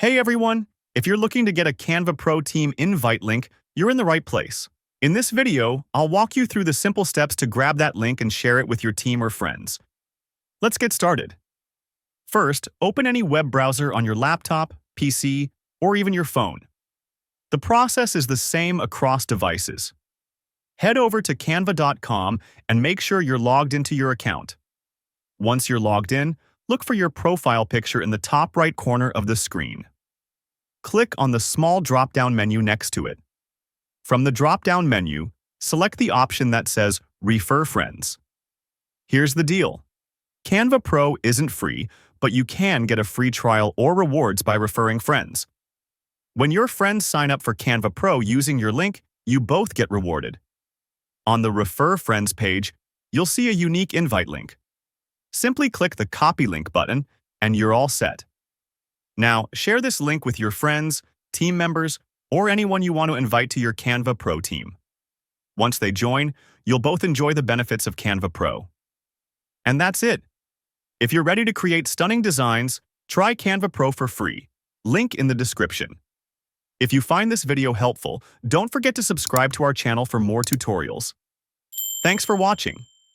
Hey everyone! If you're looking to get a Canva Pro team invite link, you're in the right place. In this video, I'll walk you through the simple steps to grab that link and share it with your team or friends. Let's get started. First, open any web browser on your laptop, PC, or even your phone. The process is the same across devices. Head over to canva.com and make sure you're logged into your account. Once you're logged in, look for your profile picture in the top right corner of the screen. Click on the small drop-down menu next to it. From the drop-down menu, select the option that says Refer Friends. Here's the deal. Canva Pro isn't free, but you can get a free trial or rewards by referring friends. When your friends sign up for Canva Pro using your link, you both get rewarded. On the Refer Friends page, you'll see a unique invite link. Simply click the Copy Link button, and you're all set. Now, share this link with your friends, team members, or anyone you want to invite to your Canva Pro team. Once they join, you'll both enjoy the benefits of Canva Pro. And that's it. If you're ready to create stunning designs, try Canva Pro for free. Link in the description. If you find this video helpful, don't forget to subscribe to our channel for more tutorials. Thanks for watching.